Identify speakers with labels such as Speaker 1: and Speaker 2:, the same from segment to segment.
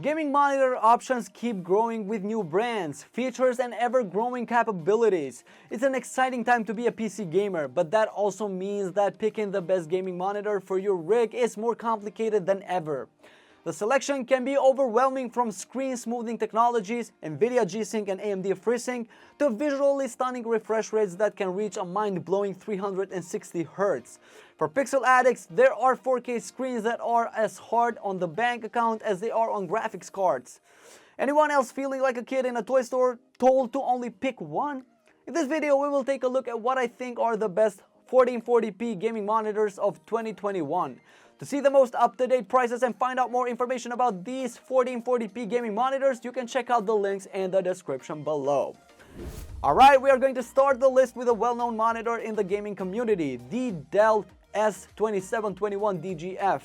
Speaker 1: Gaming monitor options keep growing with new brands, features, and ever-growing capabilities. It's an exciting time to be a PC gamer, but that also means that picking the best gaming monitor for your rig is more complicated than ever. The selection can be overwhelming, from screen smoothing technologies, NVIDIA G-Sync and AMD FreeSync, to visually stunning refresh rates that can reach a mind-blowing 360 Hz. For pixel addicts, there are 4K screens that are as hard on the bank account as they are on graphics cards. Anyone else feeling like a kid in a toy store told to only pick one? In this video, we will take a look at what I think are the best 1440p gaming monitors of 2021. To see the most up-to-date prices and find out more information about these 1440p gaming monitors, you can check out the links in the description below. Alright, we are going to start the list with a well-known monitor in the gaming community, the Dell S2721DGF.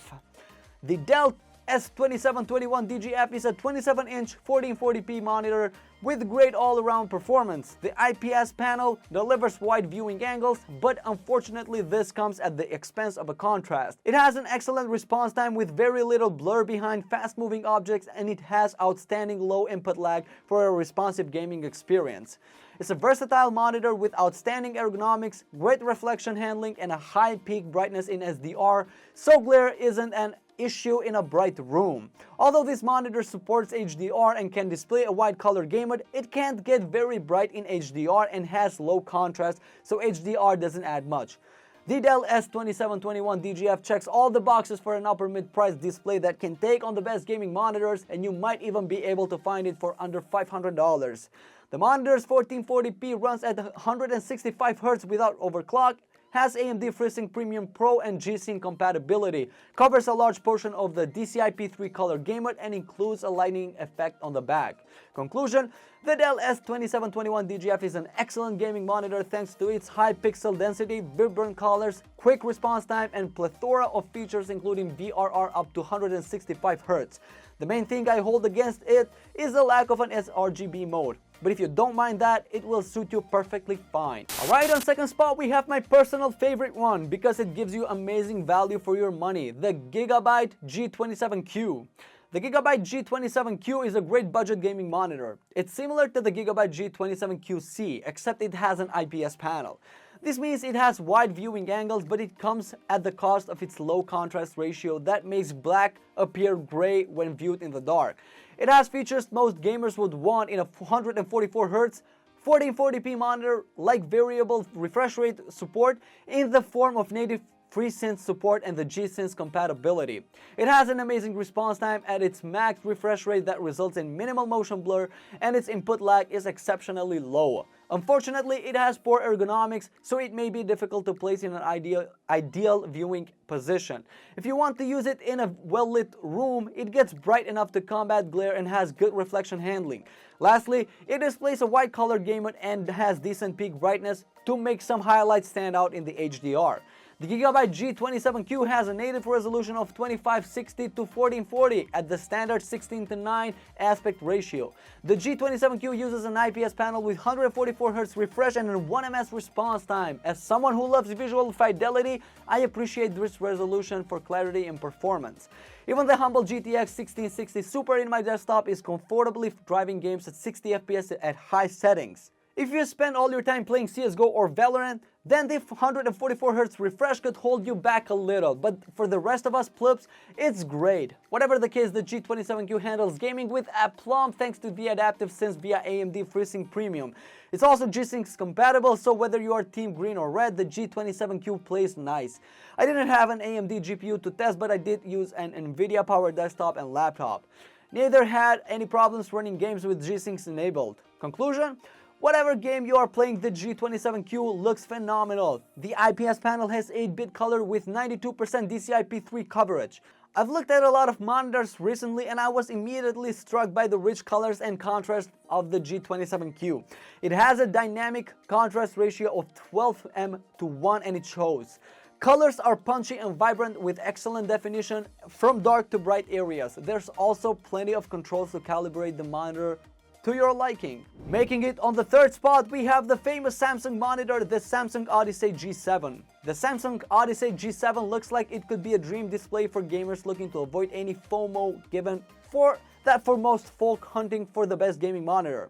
Speaker 1: The Dell S2721DGF is a 27-inch 1440p monitor with great all-around performance. The IPS panel delivers wide viewing angles, but unfortunately this comes at the expense of a contrast. It has an excellent response time with very little blur behind fast-moving objects, and it has outstanding low input lag for a responsive gaming experience. It's a versatile monitor with outstanding ergonomics, great reflection handling, and a high peak brightness in SDR, so glare isn't an issue in a bright room. Although this monitor supports HDR and can display a wide color gamut, it can't get very bright in HDR and has low contrast, so HDR doesn't add much. The Dell S2721DGF checks all the boxes for an upper mid-price display that can take on the best gaming monitors, and you might even be able to find it for under $500. The monitor's 1440p runs at 165 Hz without overclock, has AMD FreeSync Premium Pro and G-Sync compatibility, covers a large portion of the DCI-P3 color gamut, and includes a lighting effect on the back. Conclusion: the Dell S2721DGF is an excellent gaming monitor thanks to its high pixel density, vibrant colors, quick response time, and plethora of features including VRR up to 165 Hz. The main thing I hold against it is the lack of an sRGB mode. But if you don't mind that, it will suit you perfectly fine. Alright, on second spot we have my personal favorite one because it gives you amazing value for your money, the Gigabyte G27Q. The Gigabyte G27Q is a great budget gaming monitor. It's similar to the Gigabyte G27QC, except it has an IPS panel. This means it has wide viewing angles, but it comes at the cost of its low contrast ratio that makes black appear gray when viewed in the dark. It has features most gamers would want in a 144 Hz 1440p monitor, like variable refresh rate support in the form of native FreeSync support and the G-Sync compatibility. It has an amazing response time at its max refresh rate that results in minimal motion blur, and its input lag is exceptionally low. Unfortunately, it has poor ergonomics, so it may be difficult to place in an ideal viewing position. If you want to use it in a well-lit room, it gets bright enough to combat glare and has good reflection handling. Lastly, it displays a wide color gamut and has decent peak brightness to make some highlights stand out in the HDR. The Gigabyte G27Q has a native resolution of 2560 to 1440 at the standard 16:9 aspect ratio. The G27Q uses an IPS panel with 144 Hz refresh and a 1 ms response time. As someone who loves visual fidelity, I appreciate this resolution for clarity and performance. Even the humble GTX 1660 Super in my desktop is comfortably driving games at 60 FPS at high settings. If you spend all your time playing CSGO or Valorant, then the 144 Hz refresh could hold you back a little, but for the rest of us plebs, it's great. Whatever the case, the G27Q handles gaming with aplomb thanks to the adaptive sense via AMD FreeSync Premium. It's also G-Sync compatible, so whether you are team green or red, the G27Q plays nice. I didn't have an AMD GPU to test, but I did use an NVIDIA powered desktop and laptop. Neither had any problems running games with G-Sync enabled. Conclusion: whatever game you are playing, the G27Q looks phenomenal. The IPS panel has 8-bit color with 92% DCI-P3 coverage. I've looked at a lot of monitors recently and I was immediately struck by the rich colors and contrast of the G27Q. It has a dynamic contrast ratio of 12:1 and it shows. Colors are punchy and vibrant with excellent definition from dark to bright areas. There's also plenty of controls to calibrate the monitor to your liking. Making it on the third spot, we have the famous Samsung monitor, the Samsung Odyssey G7. The Samsung Odyssey G7 looks like it could be a dream display for gamers looking to avoid any FOMO given for that for most folk hunting for the best gaming monitor.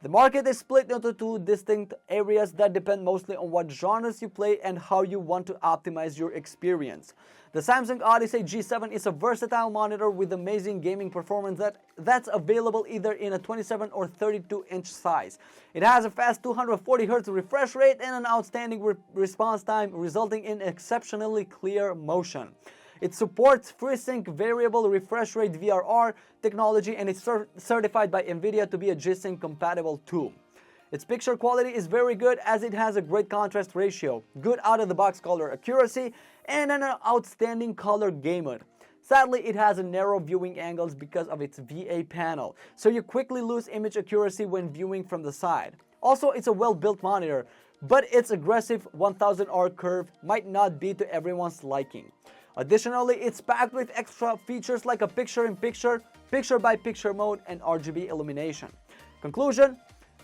Speaker 1: The market is split into two distinct areas that depend mostly on what genres you play and how you want to optimize your experience. The Samsung Odyssey G7 is a versatile monitor with amazing gaming performance that's available either in a 27 or 32-inch size. It has a fast 240Hz refresh rate and an outstanding response time, resulting in exceptionally clear motion. It supports FreeSync variable refresh rate VRR technology and is certified by NVIDIA to be a G-Sync compatible tool. Its picture quality is very good as it has a great contrast ratio, good out-of-the-box color accuracy, and an outstanding color gamut. Sadly, it has a narrow viewing angles because of its VA panel, so you quickly lose image accuracy when viewing from the side. Also, it's a well-built monitor, but its aggressive 1000R curve might not be to everyone's liking. Additionally, it's packed with extra features like a picture-in-picture, picture-by-picture mode, and RGB illumination. Conclusion: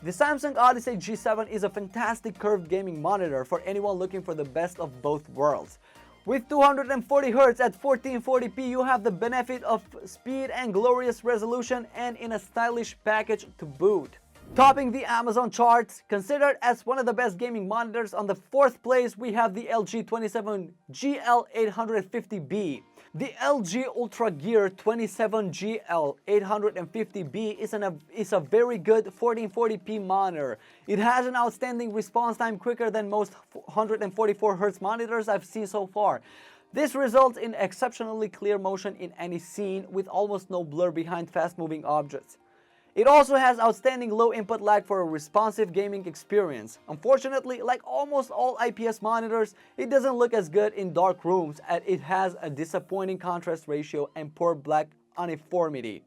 Speaker 1: the Samsung Odyssey G7 is a fantastic curved gaming monitor for anyone looking for the best of both worlds. With 240Hz at 1440p, you have the benefit of speed and glorious resolution, and in a stylish package to boot. Topping the Amazon charts, considered as one of the best gaming monitors, on the 4th place we have the LG G27GL850B. The LG Ultra Gear 27GL850B is a very good 1440p monitor. It has an outstanding response time, quicker than most 144Hz monitors I've seen so far. This results in exceptionally clear motion in any scene with almost no blur behind fast-moving objects. It also has outstanding low input lag for a responsive gaming experience. Unfortunately, like almost all IPS monitors, it doesn't look as good in dark rooms as it has a disappointing contrast ratio and poor black uniformity.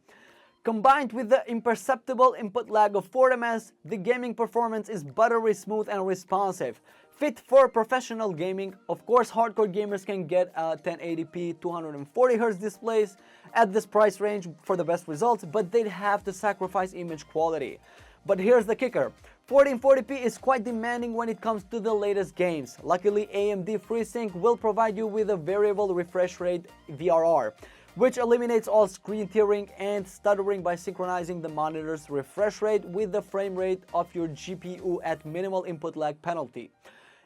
Speaker 1: Combined with the imperceptible input lag of 4 ms, the gaming performance is buttery smooth and responsive. Fit for professional gaming. Of course, hardcore gamers can get 1080p 240Hz displays at this price range for the best results, but they'd have to sacrifice image quality. But here's the kicker: 1440p is quite demanding when it comes to the latest games. Luckily, AMD FreeSync will provide you with a variable refresh rate VRR, which eliminates all screen tearing and stuttering by synchronizing the monitor's refresh rate with the frame rate of your GPU at minimal input lag penalty.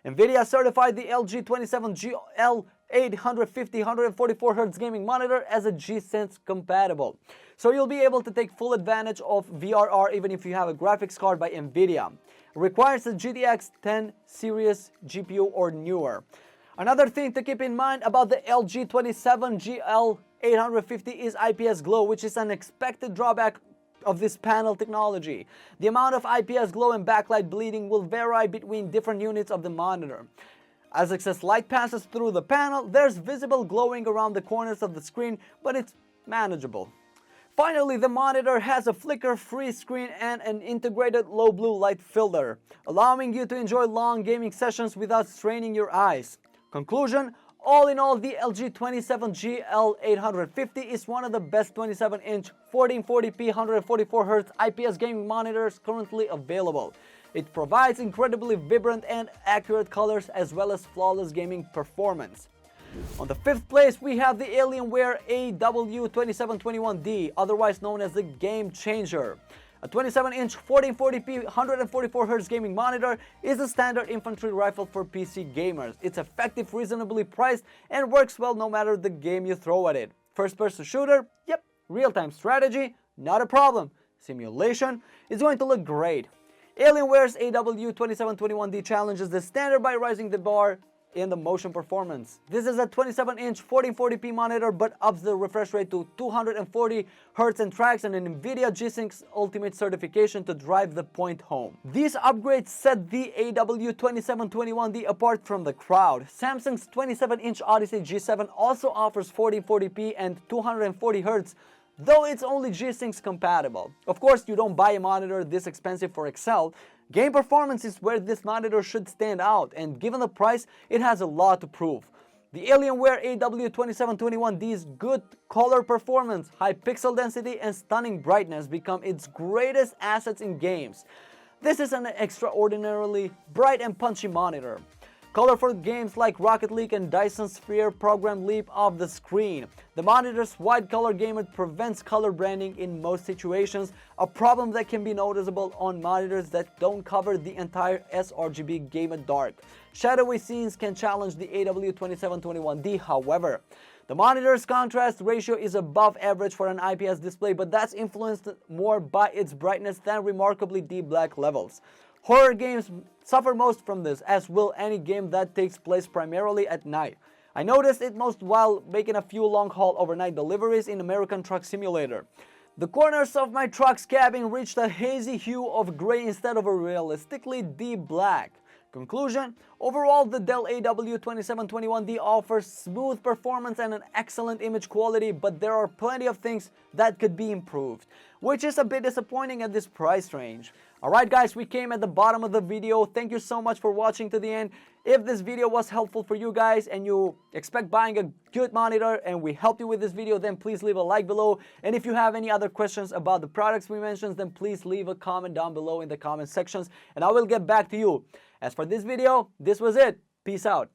Speaker 1: NVIDIA certified the LG G27GL850 144Hz gaming monitor as a G-Sense compatible, so you'll be able to take full advantage of VRR even if you have a graphics card by NVIDIA. It requires a GTX 10 series GPU or newer. Another thing to keep in mind about the LG G27GL850 is IPS glow, which is an expected drawback of this panel technology. The amount of IPS glow and backlight bleeding will vary between different units of the monitor. As excess light passes through the panel, there's visible glowing around the corners of the screen, but it's manageable. Finally, the monitor has a flicker-free screen and an integrated low blue light filter, allowing you to enjoy long gaming sessions without straining your eyes. Conclusion: all in all, the LG G27GL850 is one of the best 27-inch 1440p 144Hz IPS gaming monitors currently available. It provides incredibly vibrant and accurate colors as well as flawless gaming performance. On the 5th place, we have the Alienware AW2721D, otherwise known as the Game Changer. A 27-inch 1440p 144Hz gaming monitor is a standard infantry rifle for PC gamers. It's effective, reasonably priced, and works well no matter the game you throw at it. First-person shooter? Yep. Real-time strategy? Not a problem. Simulation? It's going to look great. Alienware's AW2721D challenges the standard by raising the bar in the motion performance. This is a 27-inch 1440p monitor but ups the refresh rate to 240Hz and tracks an NVIDIA G-Sync Ultimate certification to drive the point home. These upgrades set the AW2721D apart from the crowd. Samsung's 27-inch Odyssey G7 also offers 1440p and 240Hz, though it's only G-Sync compatible. Of course, you don't buy a monitor this expensive for Excel. Game performance is where this monitor should stand out, and given the price, it has a lot to prove. The Alienware AW2721D's good color performance, high pixel density, and stunning brightness become its greatest assets in games. This is an extraordinarily bright and punchy monitor. colorful games like Rocket League and Dyson Sphere program leap off the screen. The monitor's wide color gamut prevents color branding in most situations, a problem that can be noticeable on monitors that don't cover the entire sRGB gamut dark. Shadowy scenes can challenge the AW2721D, however. The monitor's contrast ratio is above average for an IPS display, but that's influenced more by its brightness than remarkably deep black levels. Horror games suffer most from this, as will any game that takes place primarily at night. I noticed it most while making a few long-haul overnight deliveries in American Truck Simulator. The corners of my truck's cabin reached a hazy hue of gray instead of a realistically deep black. Conclusion: overall, the Dell AW2721D offers smooth performance and an excellent image quality, but there are plenty of things that could be improved, which is a bit disappointing at this price range. Alright guys, we came at the bottom of the video. Thank you so much for watching to the end. If this video was helpful for you guys and you expect buying a good monitor and we helped you with this video, then please leave a like below. And if you have any other questions about the products we mentioned, then please leave a comment down below in the comment sections and I will get back to you. As for this video, this was it. Peace out.